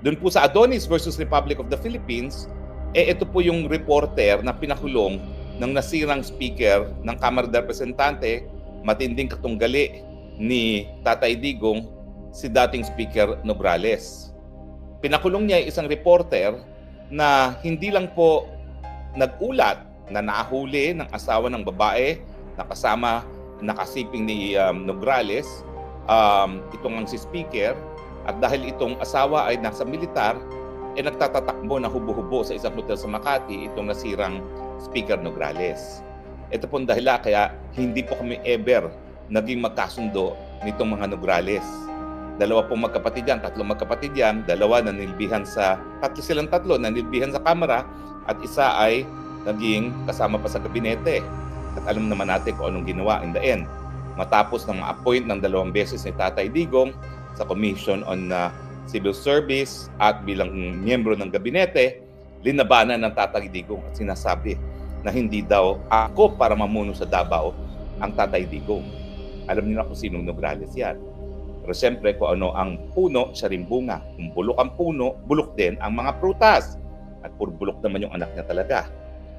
Doon po sa Adonis versus Republic of the Philippines, ito po yung reporter na pinakulong ng nasirang speaker ng Kamara de Representante, matinding katunggali ni Tatay Digong, si dating Speaker Nograles. Pinakulong niya isang reporter na hindi lang po nagulat na nahuli ng asawa ng babae na kasama nakasiping ni Nograles, itong ang si speaker, at dahil itong asawa ay nasa militar, nagtatatakbo na hubo-hubo sa isang hotel sa Makati itong nasirang Speaker Nograles. Ito pong dahilan kaya hindi po kami ever naging magkasundo nitong mga Nograles. Dalawa pong magkapatid yan, tatlong magkapatid yan, tatlo silang nanilbihan sa Kamara, at isa ay naging kasama pa sa gabinete. At alam naman natin kung anong ginawa in the end. Matapos ng ma-appoint ng 2 beses ni Tatay Digong sa Commission on Civil Service at bilang miyembro ng gabinete, linabanan ng Tatay Digong at sinasabi na hindi daw ako para mamuno sa Davao ang Tatay Digong. Alam niyo na kung sinong Nograles yan. Pero siyempre, kung ano ang puno, siya rin bunga. Kung bulok ang puno, bulok din ang mga prutas. At puro bulok naman yung anak niya talaga.